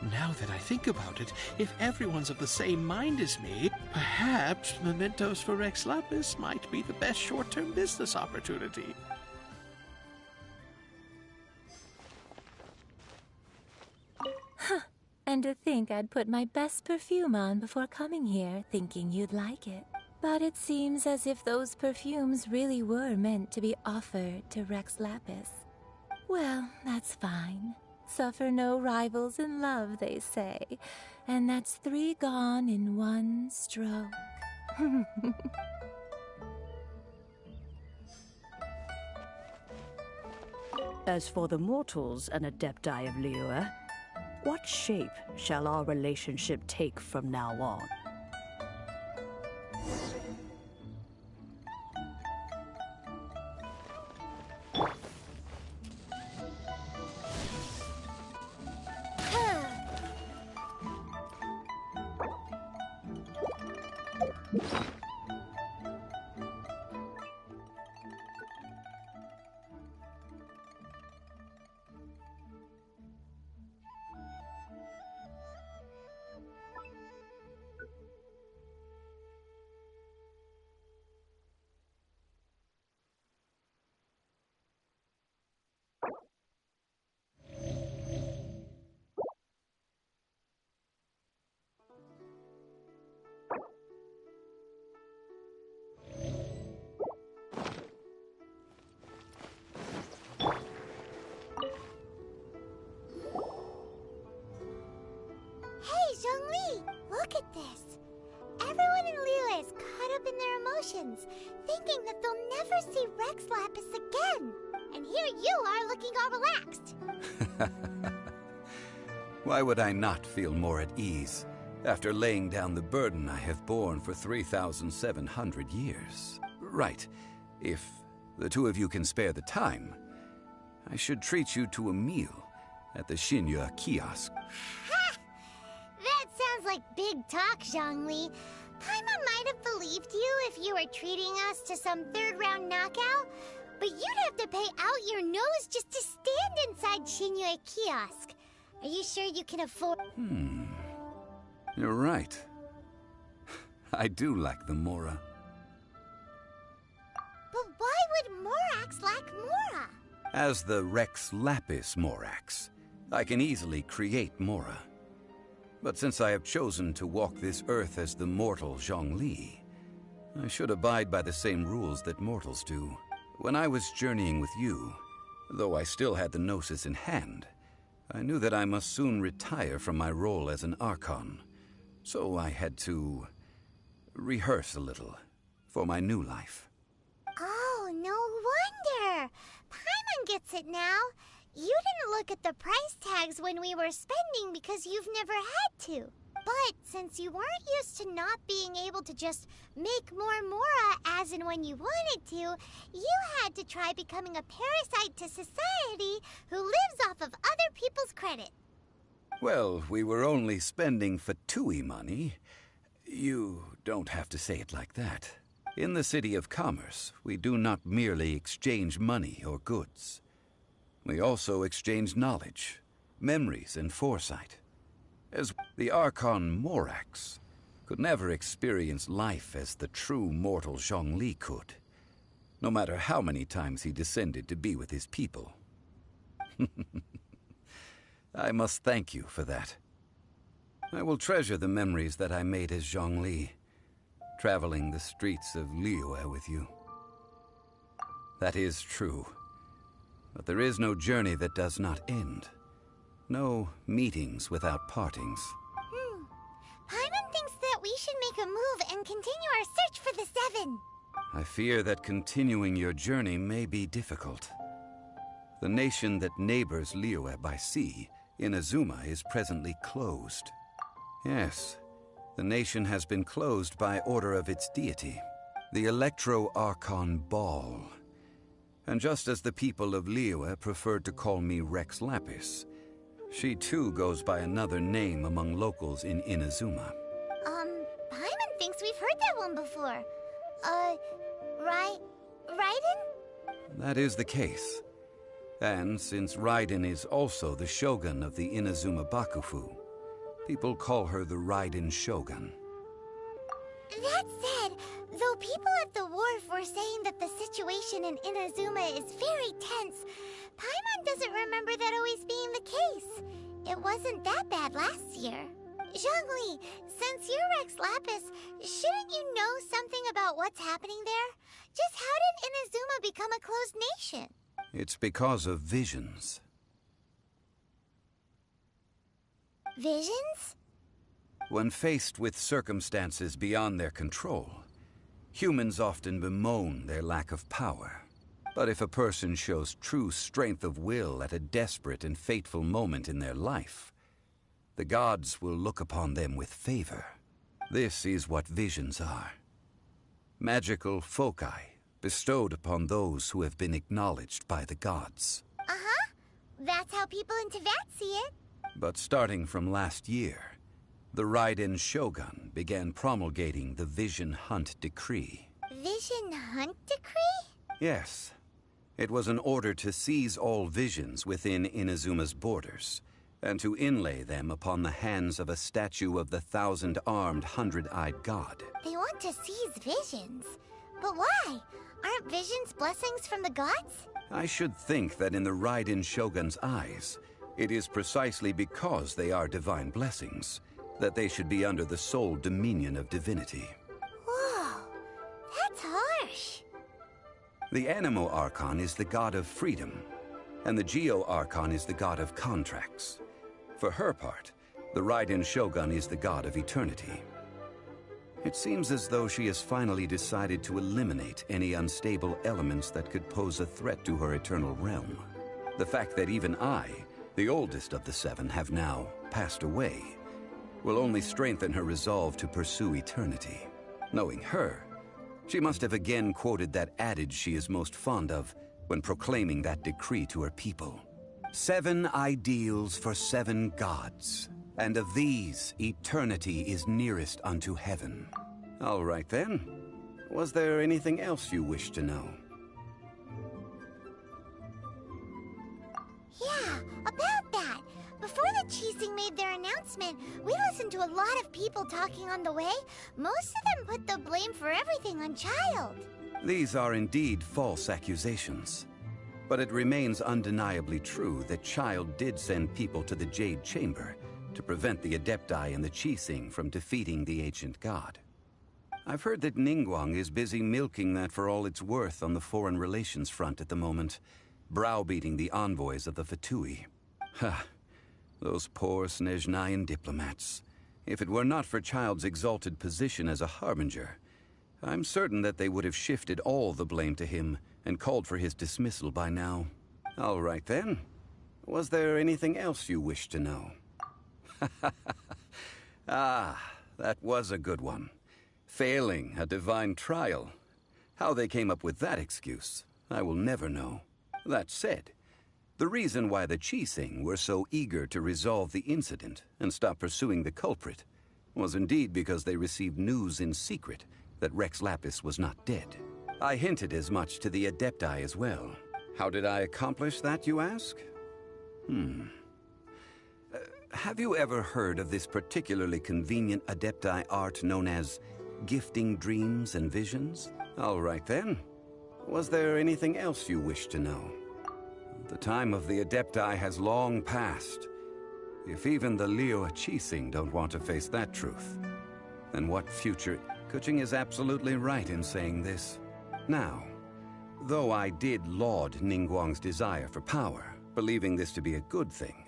S: Now that I think about it, if everyone's of the same mind as me, perhaps mementos for Rex Lapis might be the best short-term business opportunity.
T: And to think I'd put my best perfume on before coming here, thinking you'd like it. But it seems as if those perfumes really were meant to be offered to Rex Lapis. Well, that's fine. Suffer no rivals in love, they say. And that's 3 gone in 1 stroke.
I: As for the mortals and Adepti of Liyue, what shape shall our relationship take from now on?
A: Look at this. Everyone in Liyue is caught up in their emotions, thinking that they'll never see Rex Lapis again. And here you are looking all relaxed.
O: Why would I not feel more at ease after laying down the burden I have borne for 3,700 years? Right. If the two of you can spare the time, I should treat you to a meal at the Liyue kiosk.
A: That sounds like big talk, Zhongli. Paimon might have believed you if you were treating us to some third-round knockout, but you'd have to pay out your nose just to stand inside Liyue kiosk. Are you sure you can afford...
O: You're right. I do like the Mora.
A: But why would Morax lack Mora?
O: As the Rex Lapis Morax, I can easily create Mora. But since I have chosen to walk this earth as the mortal Zhongli, I should abide by the same rules that mortals do. When I was journeying with you, though I still had the Gnosis in hand, I knew that I must soon retire from my role as an Archon. So I had to rehearse a little for my new life.
A: Oh, no wonder. Paimon gets it now. You didn't look at the price tags when we were spending because you've never had to. But since you weren't used to not being able to just make more Mora as and when you wanted to, you had to try becoming a parasite to society who lives off of other people's credit.
O: Well, we were only spending Fatui money. You don't have to say it like that. In the City of Commerce, we do not merely exchange money or goods. We also exchange knowledge, memories, and foresight. As the Archon Morax could never experience life as the true mortal Zhongli could, no matter how many times he descended to be with his people. I must thank you for that. I will treasure the memories that I made as Zhongli, traveling the streets of Liyue with you. That is true. But there is no journey that does not end. No meetings without partings.
A: Paimon thinks that we should make a move and continue our search for the Seven.
O: I fear that continuing your journey may be difficult. The nation that neighbors Liyue by sea, Inazuma, is presently closed. Yes, the nation has been closed by order of its deity, the Electro-Archon Ball. And just as the people of Liyue preferred to call me Rex Lapis, she too goes by another name among locals in Inazuma.
A: Paimon thinks we've heard that one before. Raiden?
O: That is the case. And since Raiden is also the shogun of the Inazuma Bakufu, people call her the Raiden Shogun.
A: That said, though people at the wharf were saying that the situation in Inazuma is very tense, Paimon doesn't remember that always being the case. It wasn't that bad last year. Zhongli, since you're Rex Lapis, shouldn't you know something about what's happening there? Just how did Inazuma become a closed nation?
O: It's because of visions.
A: Visions?
O: When faced with circumstances beyond their control, humans often bemoan their lack of power. But if a person shows true strength of will at a desperate and fateful moment in their life, the gods will look upon them with favor. This is what visions are. Magical foci bestowed upon those who have been acknowledged by the gods.
A: Uh-huh. That's how people in Teyvat see it.
O: But starting from last year, the Raiden Shogun began promulgating the Vision Hunt Decree.
A: Vision Hunt Decree?
O: Yes. It was an order to seize all visions within Inazuma's borders, and to inlay them upon the hands of a statue of the 1,000-armed, 100-eyed god.
A: They want to seize visions. But why? Aren't visions blessings from the gods?
O: I should think that in the Raiden Shogun's eyes, it is precisely because they are divine blessings that they should be under the sole dominion of divinity.
A: Whoa, that's harsh.
O: The Animo Archon is the god of freedom, and the Geo Archon is the god of contracts. For her part, the Raiden Shogun is the god of eternity. It seems as though she has finally decided to eliminate any unstable elements that could pose a threat to her eternal realm. The fact that even I, the oldest of the seven, have now passed away will only strengthen her resolve to pursue eternity. Knowing her, she must have again quoted that adage she is most fond of when proclaiming that decree to her people. 7 ideals for 7 gods, and of these, eternity is nearest unto heaven. All right then. Was there anything else you wish to know?
A: Yeah, about that. Before the Qixing made their announcement, we listened to a lot of people talking on the way. Most of them put the blame for everything on Child.
O: These are indeed false accusations. But it remains undeniably true that Child did send people to the Jade Chamber to prevent the Adepti and the Qixing from defeating the ancient god. I've heard that Ningguang is busy milking that for all it's worth on the foreign relations front at the moment, browbeating the envoys of the Fatui. Ha! Those poor Snezhnayan diplomats. If it were not for Child's exalted position as a harbinger, I'm certain that they would have shifted all the blame to him and called for his dismissal by now. All right then. Was there anything else you wish to know? That was a good one. Failing a divine trial. How they came up with that excuse, I will never know. That said, the reason why the Qixing were so eager to resolve the incident and stop pursuing the culprit was indeed because they received news in secret that Rex Lapis was not dead. I hinted as much to the Adepti as well. How did I accomplish that, you ask? Have you ever heard of this particularly convenient Adepti art known as gifting dreams and visions? All right then. Was there anything else you wish to know? The time of the Adepti has long passed. If even the Liyue Qixing don't want to face that truth, then what future... Kuching is absolutely right in saying this. Now, though I did laud Ningguang's desire for power, believing this to be a good thing,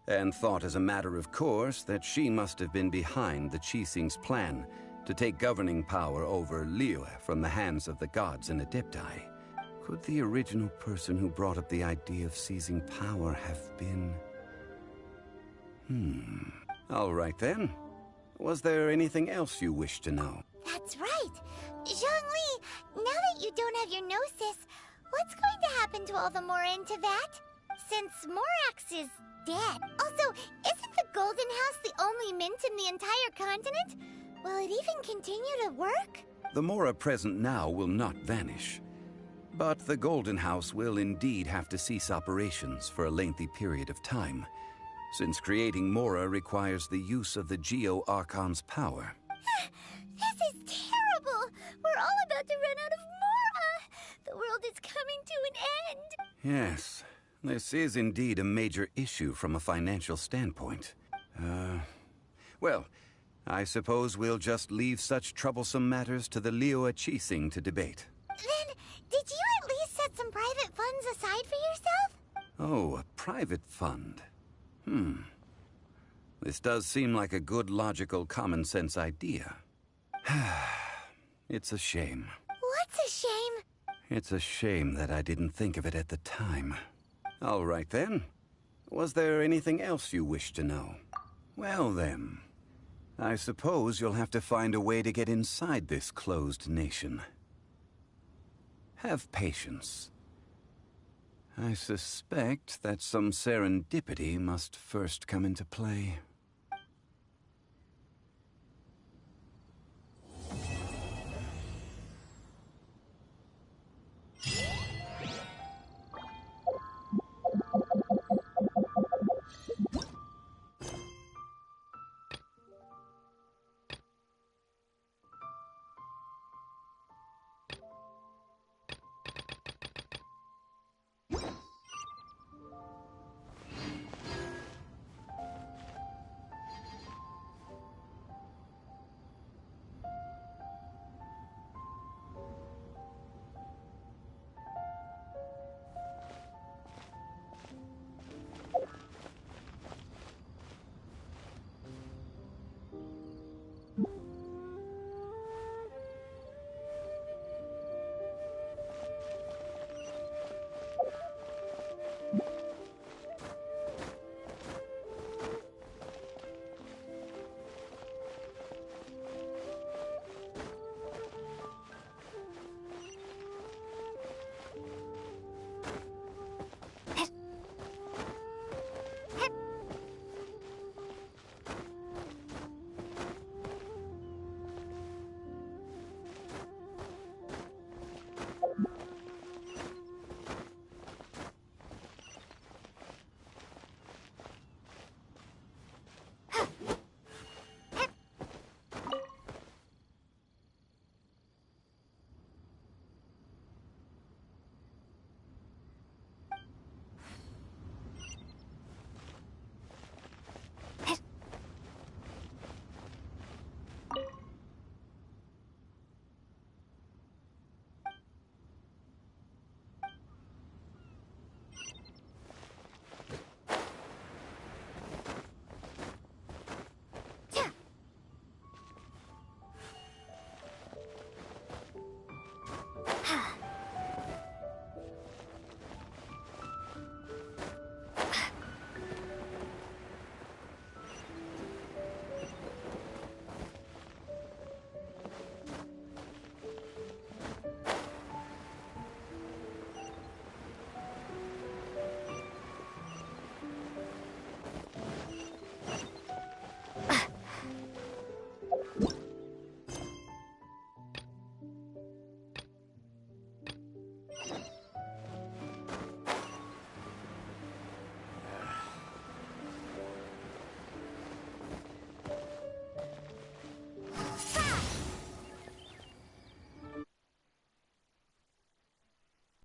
O: and thought as a matter of course that she must have been behind the Qixing's plan to take governing power over Liyue from the hands of the gods and Adepti, could the original person who brought up the idea of seizing power have been... All right then. Was there anything else you wish to know?
A: That's right. Zhongli, now that you don't have your gnosis, what's going to happen to all the Mora in Teyvat? Since Morax is dead. Also, isn't the Golden House the only mint in the entire continent? Will it even continue to work?
O: The Mora present now will not vanish. But the Golden House will indeed have to cease operations for a lengthy period of time, since creating Mora requires the use of the Geo-Archon's power.
A: This is terrible! We're all about to run out of Mora! The world is coming to an end!
O: Yes, this is indeed a major issue from a financial standpoint. Well, I suppose we'll just leave such troublesome matters to the Liyue Qixing to debate.
A: Then, did you at least set some private funds aside for yourself?
O: Oh, a private fund. This does seem like a good, logical, common-sense idea. It's a shame.
A: What's a shame?
O: It's a shame that I didn't think of it at the time. All right then. Was there anything else you wish to know? Well then, I suppose you'll have to find a way to get inside this closed nation. Have patience. I suspect that some serendipity must first come into play.